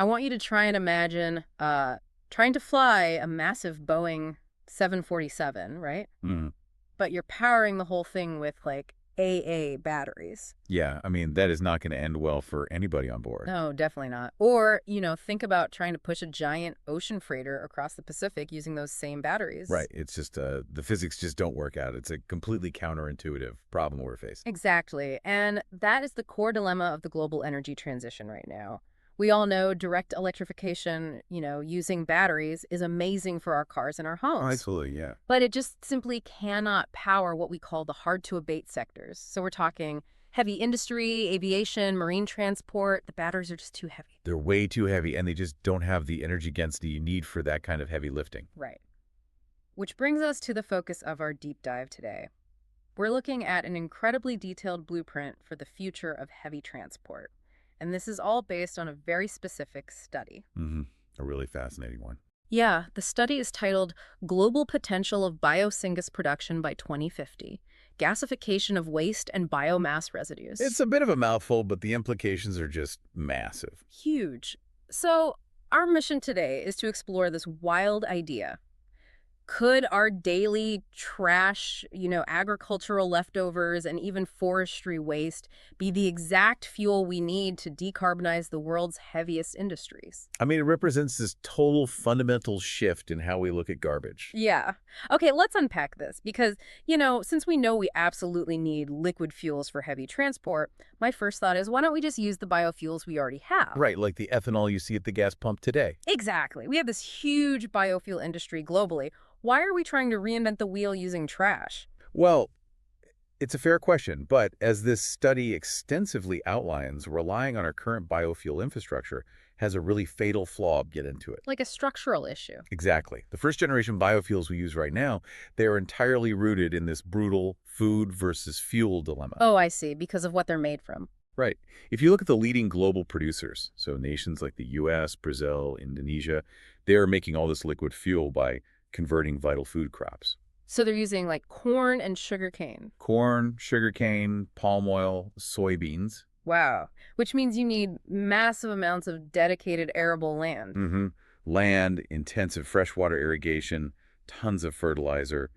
I want you to try and imagine trying to fly a massive Boeing 747, right? Mm. But you're powering the whole thing with like AA batteries. Yeah, I mean, that is not going to end well for anybody on board. No, definitely not. Or, think about trying to push a giant ocean freighter across the Pacific using those same batteries. Right. It's just the physics just don't work out. It's a completely counterintuitive problem we're facing. Exactly. And that is the core dilemma of the global energy transition right now. We all know direct electrification, using batteries is amazing for our cars and our Oh, homes. absolutely, yeah. But it just simply cannot power what we call the hard-to-abate sectors. So we're talking heavy industry, aviation, marine transport. The batteries are just too heavy. They're way too heavy, and they just don't have the energy density you need for that kind of heavy lifting. Right. Which brings us to the focus of our deep dive today. We're looking at an incredibly detailed blueprint for the future of heavy transport. And this is all based on a very specific study. Mm-hmm. A really fascinating one. Yeah, the study is titled Global Potential of Bio-syngas Production by 2050, Gasification of Waste and Biomass Residues. It's a bit of a mouthful, but the implications are just massive. Huge. So, our mission today is to explore this wild idea. Could our daily trash, agricultural leftovers and even forestry waste be the exact fuel we need to decarbonize the world's heaviest industries? I mean, it represents this total fundamental shift in how we look at garbage. Yeah. Okay, let's unpack this because, since we know we absolutely need liquid fuels for heavy transport, my first thought is why don't we just use the biofuels we already have? Right, like the ethanol you see at the gas pump today. Exactly. We have this huge biofuel industry globally. Why are we trying to reinvent the wheel using trash? Well, it's a fair question, but as this study extensively outlines, relying on our current biofuel infrastructure has a really fatal flaw built into it. Like a structural issue. Exactly. The first generation biofuels we use right now, they are entirely rooted in this brutal food versus fuel dilemma. Oh, I see, because of what they're made from. Right. If you look at the leading global producers, so nations like the US, Brazil, Indonesia, they are making all this liquid fuel by converting vital food crops. So they're using like corn and sugarcane. Corn, sugarcane, palm oil, soybeans. Wow. Which means you need massive amounts of dedicated arable land. Mm-hmm. Land, intensive freshwater irrigation, tons of fertilizer,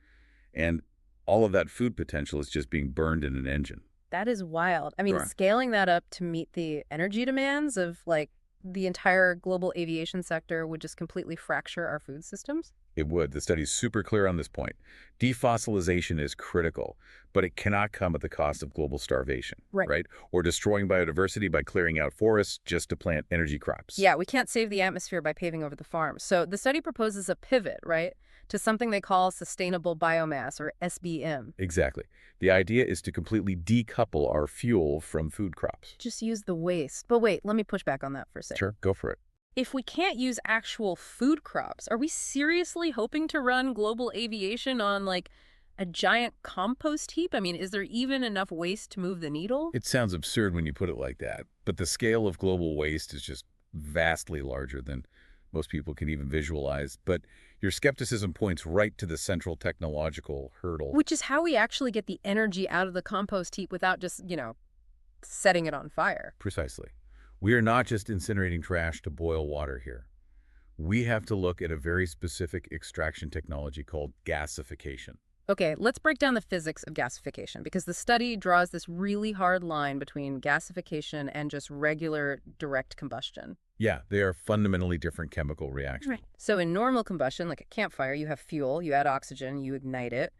and all of that food potential is just being burned in an engine. That is wild. I mean, Right. scaling that up to meet the energy demands of like the entire global aviation sector would just completely fracture our food systems. It would. The study's super clear on this point. Defossilization is critical, but it cannot come at the cost of global starvation, Right. right? Or destroying biodiversity by clearing out forests just to plant energy crops. Yeah, we can't save the atmosphere by paving over the farm. So the study proposes a pivot, right, to something they call sustainable biomass, or SBM. Exactly. The idea is to completely decouple our fuel from food crops. Just use the waste. But wait, let me push back on that for a second. Sure, go for it. If we can't use actual food crops, are we seriously hoping to run global aviation on like a giant compost heap? I mean, is there even enough waste to move the needle? It sounds absurd when you put it like that, but the scale of global waste is just vastly larger than most people can even visualize. But your skepticism points right to the central technological hurdle. Which is how we actually get the energy out of the compost heap without just, setting it on fire. Precisely. We are not just incinerating trash to boil water here. We have to look at a very specific extraction technology called gasification. Okay, let's break down the physics of gasification because the study draws this really hard line between gasification and just regular direct combustion. Yeah, they are fundamentally different chemical reactions. Right. So in normal combustion, like a campfire, you have fuel, you add oxygen, you ignite it,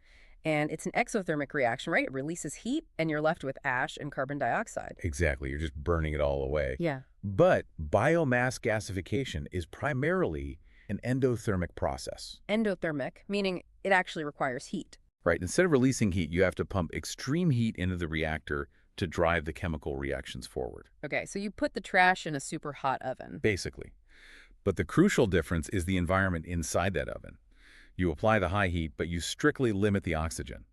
and it's an exothermic reaction, right? It releases heat, and you're left with ash and carbon dioxide. Exactly, you're just burning it all away. Yeah. But biomass gasification is primarily an endothermic process. Endothermic, meaning it actually requires heat. Right, instead of releasing heat, you have to pump extreme heat into the reactor to drive the chemical reactions forward. Okay, so you put the trash in a super hot oven. Basically. But the crucial difference is the environment inside that oven. You apply the high heat, but you strictly limit the oxygen.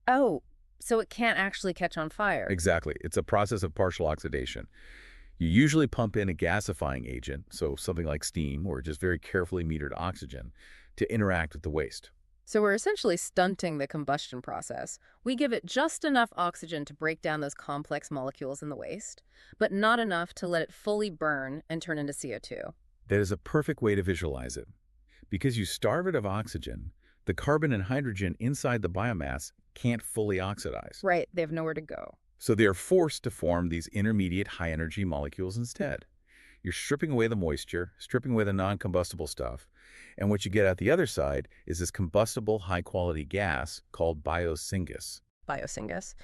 Oh, so it can't actually catch on fire. Exactly. It's a process of partial oxidation. You usually pump in a gasifying agent, so something like steam or just very carefully metered oxygen, to interact with the waste. So we're essentially stunting the combustion process. We give it just enough oxygen to break down those complex molecules in the waste, but not enough to let it fully burn and turn into CO2. That is a perfect way to visualize it. Because you starve it of oxygen, the carbon and hydrogen inside the biomass can't fully oxidize. Right, they have nowhere to go. So they are forced to form these intermediate high-energy molecules instead. You're stripping away the moisture, stripping away the non-combustible stuff, and what you get at the other side is this combustible high-quality gas called biosyngas. Bio-syngas.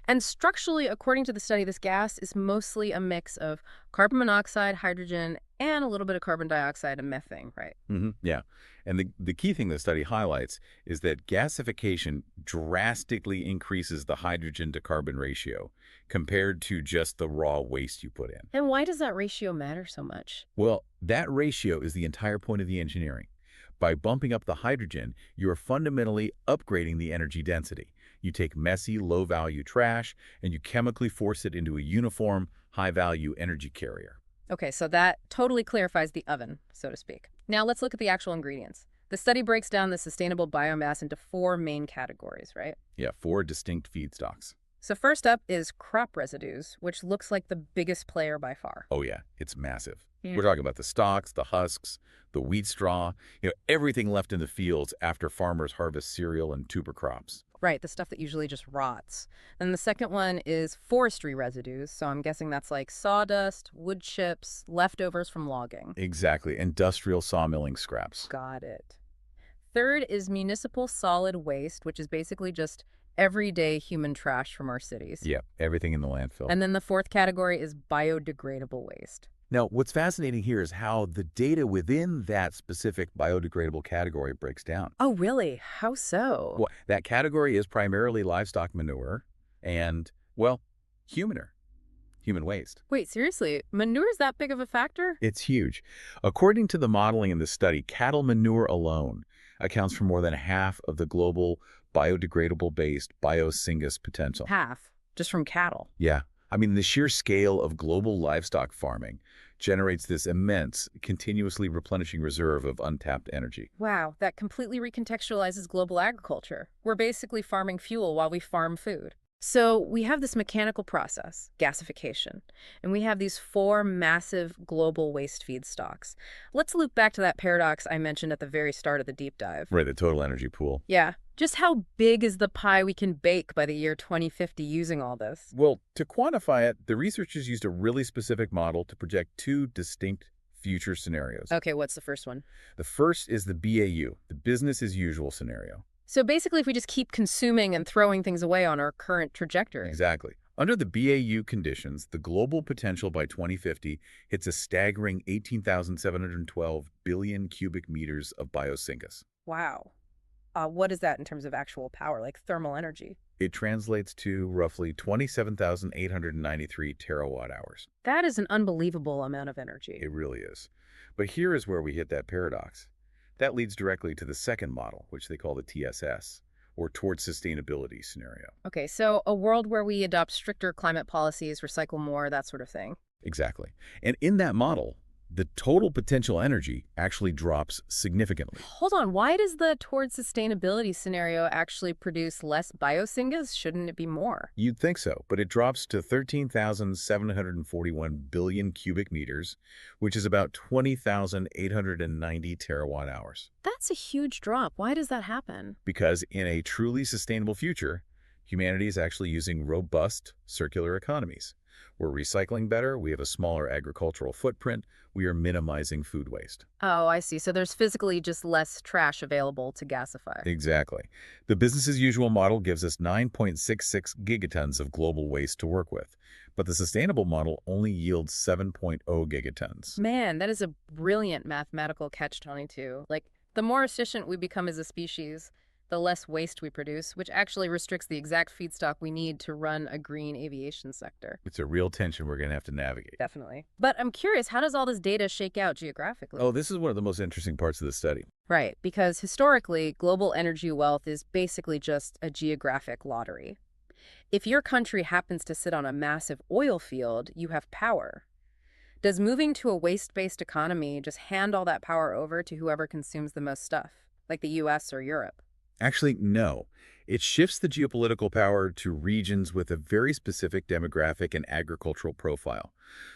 And structurally, according to the study, this gas is mostly a mix of carbon monoxide, hydrogen, and a little bit of carbon dioxide and methane, right? Yeah. And the key thing the study highlights is that gasification drastically increases the hydrogen to carbon ratio compared to just the raw waste you put in. And why does that ratio matter so much? Well, that ratio is the entire point of the engineering. By bumping up the hydrogen, you are fundamentally upgrading the energy density. You take messy, low-value trash, and you chemically force it into a uniform, high-value energy carrier. Okay, so that totally clarifies the oven, so to speak. Now let's look at the actual ingredients. The study breaks down the sustainable biomass into four main categories, right? Yeah, 4 distinct feedstocks. So first up is crop residues, which looks like the biggest player by far. Oh yeah, it's massive. Yeah. We're talking about the stalks, the husks, the wheat straw, everything left in the fields after farmers harvest cereal and tuber crops. Right, the stuff that usually just rots. Then the second one is forestry residues, so I'm guessing that's like sawdust, wood chips, leftovers from logging. Exactly, industrial sawmilling scraps. Got it. Third is municipal solid waste, which is basically just everyday human trash from our cities. Yeah, everything in the landfill. And then the fourth category is biodegradable waste. Now, what's fascinating here is how the data within that specific biodegradable category breaks down. Oh, really? How so? Well, that category is primarily livestock manure and, well, human waste. Wait, seriously? Manure is that big of a factor? It's huge. According to the modeling in the study, cattle manure alone accounts for more than half of the global biodegradable-based biosyngas potential. Half, just from cattle. Yeah. I mean, the sheer scale of global livestock farming generates this immense, continuously replenishing reserve of untapped energy. Wow, that completely recontextualizes global agriculture. We're basically farming fuel while we farm food. So we have this mechanical process, gasification, and we have these four massive global waste feedstocks. Let's loop back to that paradox I mentioned at the very start of the deep dive. Right, the total energy pool. Yeah, just how big is the pie we can bake by the year 2050 using all this? Well, to quantify it, the researchers used a really specific model to project 2 distinct future scenarios. Okay, what's the first one? The first is the BAU, the business as usual scenario. So basically, if we just keep consuming and throwing things away on our current trajectory. Exactly. Under the BAU conditions, the global potential by 2050 hits a staggering 18,712 billion cubic meters of biosyngas. Wow. What is that in terms of actual power, like thermal energy? It translates to roughly 27,893 terawatt hours. That is an unbelievable amount of energy. It really is. But here is where we hit that paradox. That leads directly to the second model, which they call the TSS, or Towards Sustainability scenario. Okay, so a world where we adopt stricter climate policies, recycle more, that sort of thing. Exactly. And in that model, the total potential energy actually drops significantly. Hold on, why does the Towards Sustainability scenario actually produce less biosyngas? Shouldn't it be more? You'd think so, but it drops to 13,741 billion cubic meters, which is about 20,890 terawatt hours. That's a huge drop. Why does that happen? Because in a truly sustainable future, humanity is actually using robust circular economies. We're recycling better, we have a smaller agricultural footprint, we are minimizing food waste. Oh, I see. So there's physically just less trash available to gasify. Exactly. The business as usual model gives us 9.66 gigatons of global waste to work with, but the sustainable model only yields 7.0 gigatons. Man, that is a brilliant mathematical catch-22. Like, the more efficient we become as a species, the less waste we produce, which actually restricts the exact feedstock we need to run a green aviation sector. It's a real tension we're going to have to navigate. Definitely. But I'm curious, how does all this data shake out geographically? Oh, this is one of the most interesting parts of the study. Right, because historically, global energy wealth is basically just a geographic lottery. If your country happens to sit on a massive oil field, you have power. Does moving to a waste-based economy just hand all that power over to whoever consumes the most stuff, like the US or Europe? Actually, no. It shifts the geopolitical power to regions with a very specific demographic and agricultural profile.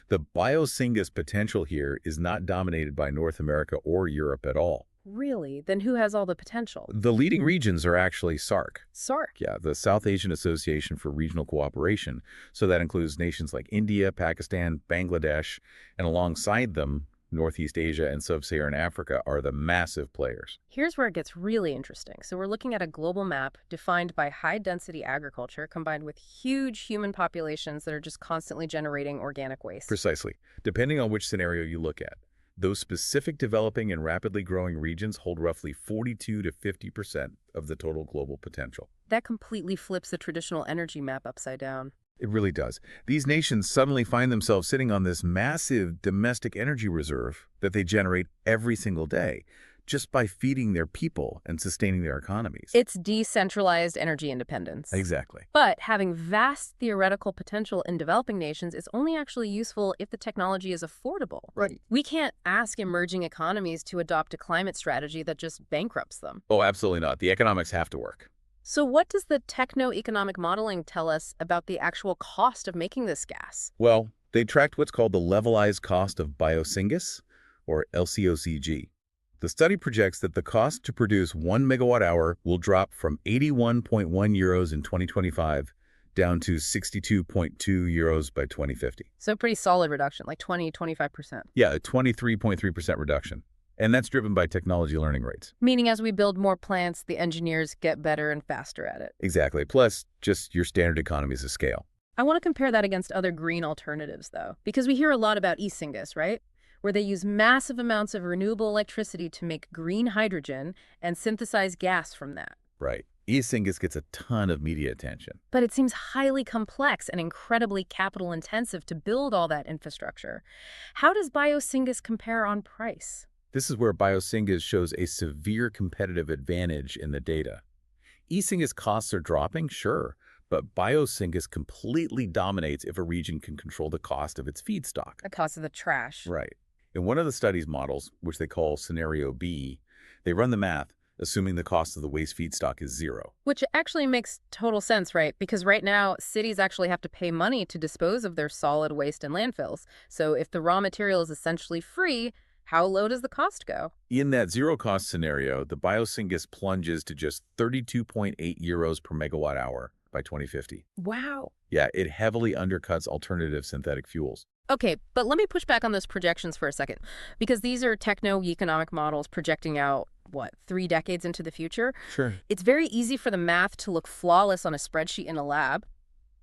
The Bio-syngas potential here is not dominated by North America or Europe at all. Really? Then who has all the potential? The leading regions are actually SARC. SARC. Yeah, the South Asian Association for Regional Cooperation. So that includes nations like India, Pakistan, Bangladesh, and alongside them, Northeast Asia and Sub-Saharan Africa are the massive players. Here's where it gets really interesting. So we're looking at a global map defined by high-density agriculture combined with huge human populations that are just constantly generating organic waste. Precisely. Depending on which scenario you look at, those specific developing and rapidly growing regions hold roughly 42 to 50% of the total global potential. That completely flips the traditional energy map upside down. It really does. These nations suddenly find themselves sitting on this massive domestic energy reserve that they generate every single day just by feeding their people and sustaining their economies. It's decentralized energy independence. Exactly. But having vast theoretical potential in developing nations is only actually useful if the technology is affordable. Right. We can't ask emerging economies to adopt a climate strategy that just bankrupts them. Oh, absolutely not. The economics have to work. So what does the techno-economic modeling tell us about the actual cost of making this gas? Well, they tracked what's called the levelized cost of Bio-syngas, or LCOCG. The study projects that the cost to produce 1 megawatt hour will drop from 81.1 euros in 2025 down to 62.2 euros by 2050. So a pretty solid reduction, like 20–25%. Yeah, a 23.3% reduction. And that's driven by technology learning rates. Meaning as we build more plants, the engineers get better and faster at it. Exactly. Plus, just your standard economies of scale. I want to compare that against other green alternatives, though, because we hear a lot about e-syngas, right? Where they use massive amounts of renewable electricity to make green hydrogen and synthesize gas from that. Right. E-syngas gets a ton of media attention. But it seems highly complex and incredibly capital-intensive to build all that infrastructure. How does Bio-syngas compare on price? This is where Bio-syngas shows a severe competitive advantage in the data. E-syngas costs are dropping, sure, but Bio-syngas completely dominates if a region can control the cost of its feedstock. The cost of the trash. Right. In one of the study's models, which they call Scenario B, they run the math, assuming the cost of the waste feedstock is zero. Which actually makes total sense, right? Because right now, cities actually have to pay money to dispose of their solid waste in landfills. So if the raw material is essentially free, how low does the cost go? In that zero-cost scenario, the Bio-syngas plunges to just 32.8 euros per megawatt hour by 2050. Wow. Yeah, it heavily undercuts alternative synthetic fuels. Okay, but let me push back on those projections for a second, because these are techno-economic models projecting out, 3 decades into the future? Sure. It's very easy for the math to look flawless on a spreadsheet in a lab.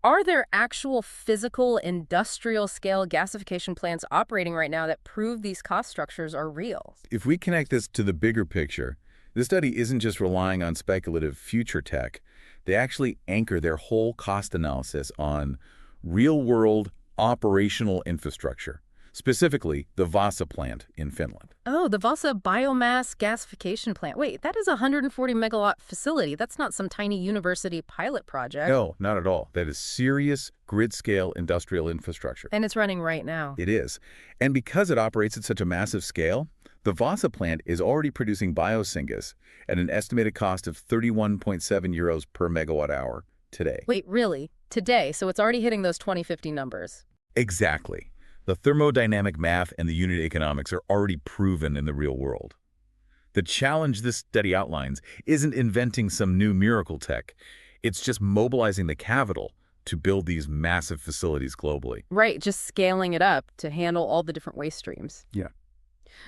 Are there actual physical industrial-scale gasification plants operating right now that prove these cost structures are real? If we connect this to the bigger picture, this study isn't just relying on speculative future tech. They actually anchor their whole cost analysis on real-world operational infrastructure, specifically the Vasa plant in Finland. Oh, the Vasa biomass gasification plant. Wait, that is a 140-megawatt facility. That's not some tiny university pilot project. No, not at all. That is serious grid-scale industrial infrastructure. And it's running right now. It is. And because it operates at such a massive scale, the Vasa plant is already producing Bio-syngas at an estimated cost of 31.7 euros per megawatt hour today. Wait, really? Today? So it's already hitting those 2050 numbers. Exactly. The thermodynamic math and the unit economics are already proven in the real world. The challenge this study outlines isn't inventing some new miracle tech. It's just mobilizing the capital to build these massive facilities globally. Right, just scaling it up to handle all the different waste streams. Yeah.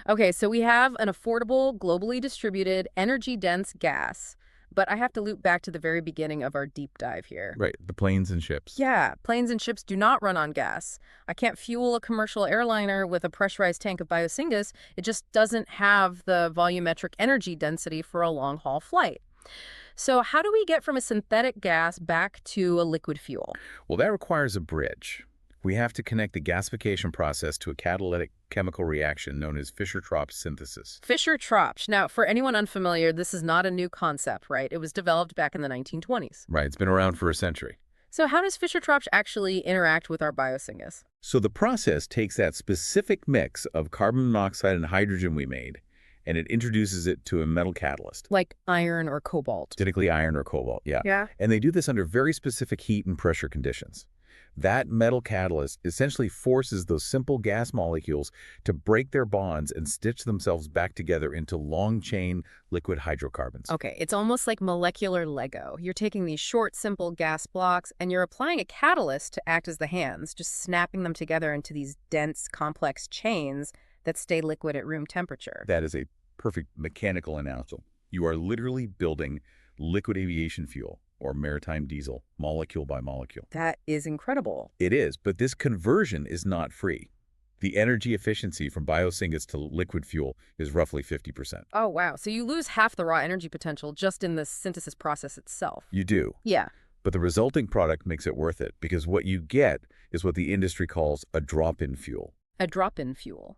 Okay, so we have an affordable, globally distributed, energy-dense gas. But I have to loop back to the very beginning of our deep dive here. Right, the planes and ships. Yeah, planes and ships do not run on gas. I can't fuel a commercial airliner with a pressurized tank of Bio-syngas. It just doesn't have the volumetric energy density for a long-haul flight. So how do we get from a synthetic gas back to a liquid fuel? Well, that requires a bridge. We have to connect the gasification process to a catalytic chemical reaction known as Fischer-Tropsch synthesis. Fischer-Tropsch. Now, for anyone unfamiliar, this is not a new concept, right? It was developed back in the 1920s. Right, it's been around for a century. So how does Fischer-Tropsch actually interact with our Bio-syngas? So the process takes that specific mix of carbon monoxide and hydrogen we made and it introduces it to a metal catalyst, Like iron or cobalt. typically iron or cobalt, yeah. Yeah. And they do this under very specific heat and pressure conditions. That metal catalyst essentially forces those simple gas molecules to break their bonds and stitch themselves back together into long-chain liquid hydrocarbons. Okay, it's almost like molecular Lego. You're taking these short, simple gas blocks and you're applying a catalyst to act as the hands, just snapping them together into these dense, complex chains that stay liquid at room temperature. That is a perfect mechanical analogy. You are literally building liquid aviation fuel, or maritime diesel, molecule by molecule. That is incredible. It is, but this conversion is not free. The energy efficiency from bio-syngas to liquid fuel is roughly 50%. Oh, wow. So you lose half the raw energy potential just in the synthesis process itself. You do, Yeah. but the resulting product makes it worth it because what you get is what the industry calls a drop-in fuel. A drop-in fuel,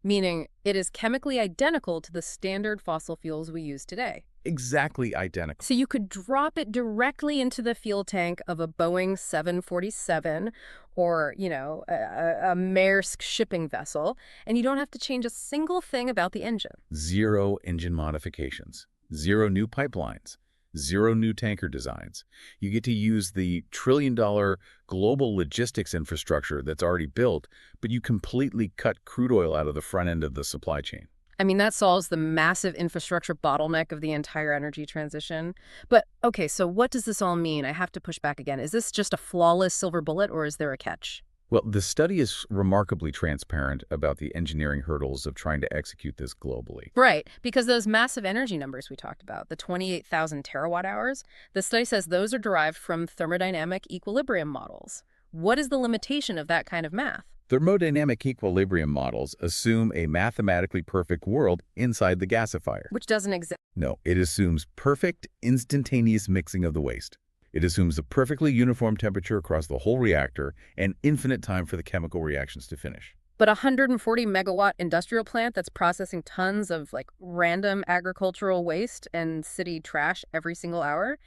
meaning it is chemically identical to the standard fossil fuels we use today. Exactly identical. So you could drop it directly into the fuel tank of a Boeing 747 or, a Maersk shipping vessel, and you don't have to change a single thing about the engine. Zero engine modifications, zero new pipelines, zero new tanker designs. You get to use the trillion-dollar global logistics infrastructure that's already built, but you completely cut crude oil out of the front end of the supply chain. I mean, that solves the massive infrastructure bottleneck of the entire energy transition. But, okay, so what does this all mean? I have to push back again. Is this just a flawless silver bullet, or is there a catch? Well, the study is remarkably transparent about the engineering hurdles of trying to execute this globally. Right, because those massive energy numbers we talked about, the 28,000 terawatt hours, the study says those are derived from thermodynamic equilibrium models. What is the limitation of that kind of math? Thermodynamic equilibrium models assume a mathematically perfect world inside the gasifier. Which doesn't exist. No, it assumes perfect, instantaneous mixing of the waste. It assumes a perfectly uniform temperature across the whole reactor and infinite time for the chemical reactions to finish. But a 140 megawatt industrial plant that's processing tons of random agricultural waste and city trash every single hour,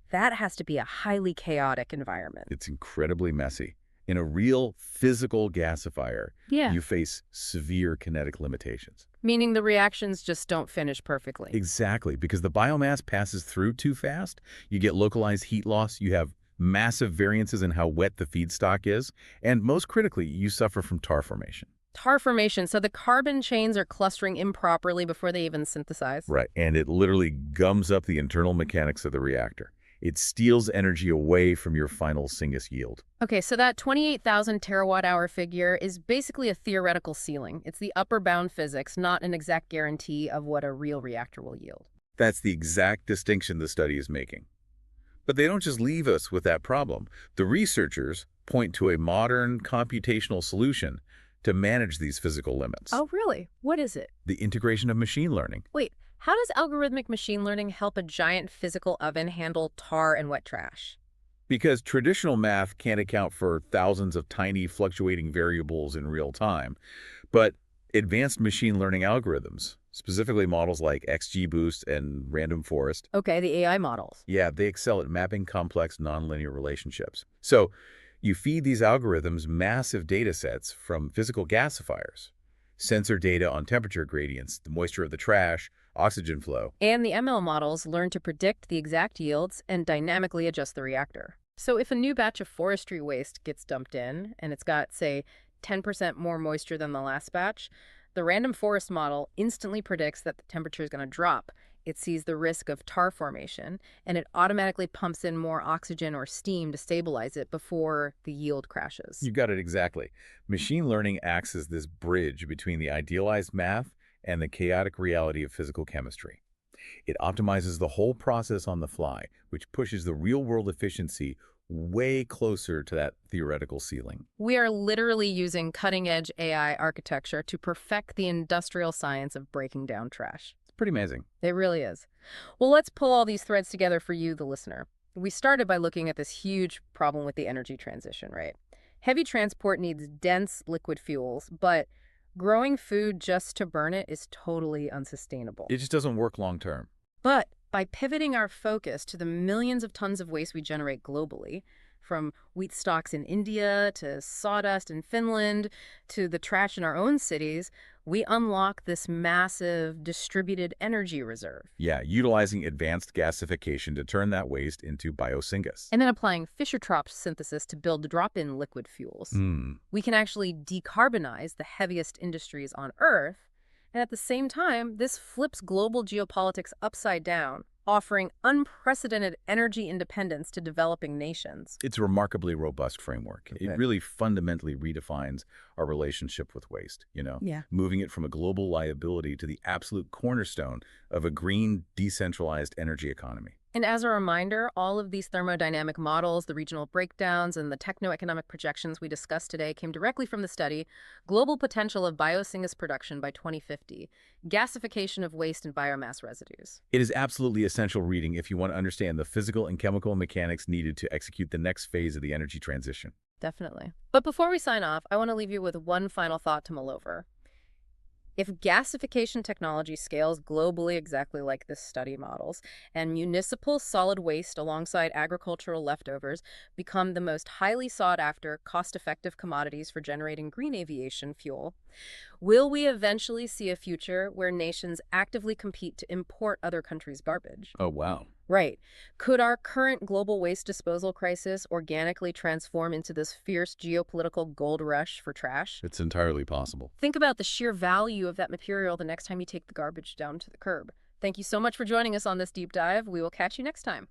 that has to be a highly chaotic environment. It's incredibly messy. In a real physical gasifier, Yeah. you face severe kinetic limitations. Meaning the reactions just don't finish perfectly. Exactly, because the biomass passes through too fast. You get localized heat loss. You have massive variances in how wet the feedstock is. And most critically, you suffer from tar formation. Tar formation, so the carbon chains are clustering improperly before they even synthesize. Right, and it literally gums up the internal mechanics of the reactor. It steals energy away from your final syngas yield. Okay, so that 28,000 terawatt hour figure is basically a theoretical ceiling. It's the upper bound physics, not an exact guarantee of what a real reactor will yield. That's the exact distinction the study is making. But they don't just leave us with that problem. The researchers point to a modern computational solution to manage these physical limits. Oh, really? What is it? The integration of machine learning. Wait, how does algorithmic machine learning help a giant physical oven handle tar and wet trash? Because traditional math can't account for thousands of tiny fluctuating variables in real time, but advanced machine learning algorithms, specifically models like XGBoost and Random Forest, Okay, the AI models. yeah, they excel at mapping complex nonlinear relationships. So you feed these algorithms massive data sets from physical gasifiers, sensor data on temperature gradients, the moisture of the trash, oxygen flow. And the ML models learn to predict the exact yields and dynamically adjust the reactor. So if a new batch of forestry waste gets dumped in, and it's got, say, 10% more moisture than the last batch, the random forest model instantly predicts that the temperature is going to drop. It sees the risk of tar formation, and it automatically pumps in more oxygen or steam to stabilize it before the yield crashes. You got it exactly. Machine learning acts as this bridge between the idealized math and the chaotic reality of physical chemistry. It optimizes the whole process on the fly, which pushes the real-world efficiency way closer to that theoretical ceiling. We are literally using cutting-edge AI architecture to perfect the industrial science of breaking down trash. It's pretty amazing. It really is. Well, let's pull all these threads together for you, the listener. We started by looking at this huge problem with the energy transition, right? Heavy transport needs dense liquid fuels, but growing food just to burn it is totally unsustainable. It just doesn't work long term. But by pivoting our focus to the millions of tons of waste we generate globally, From wheat stalks in India to sawdust in Finland to the trash in our own cities, we unlock this massive distributed energy reserve. Yeah, utilizing advanced gasification to turn that waste into biosyngas. And then applying Fischer-Tropsch synthesis to build drop-in liquid fuels. We can actually decarbonize the heaviest industries on Earth, and at the same time, this flips global geopolitics upside down, offering unprecedented energy independence to developing nations. It's a remarkably robust framework. It Okay. really fundamentally redefines our relationship with waste, Yeah. moving it from a global liability to the absolute cornerstone of a green, decentralized energy economy. And as a reminder, all of these thermodynamic models, the regional breakdowns, and the techno-economic projections we discussed today came directly from the study, Global Potential of Bio-syngas Production by 2050, Gasification of Waste and Biomass Residues. It is absolutely essential reading if you want to understand the physical and chemical mechanics needed to execute the next phase of the energy transition. Definitely. But before we sign off, I want to leave you with one final thought to mull over. If gasification technology scales globally exactly like this study models, and municipal solid waste alongside agricultural leftovers become the most highly sought after, cost-effective commodities for generating green aviation fuel, will we eventually see a future where nations actively compete to import other countries' garbage? Oh, wow. Right. Could our current global waste disposal crisis organically transform into this fierce geopolitical gold rush for trash? It's entirely possible. Think about the sheer value of that material the next time you take the garbage down to the curb. Thank you so much for joining us on this deep dive. We will catch you next time.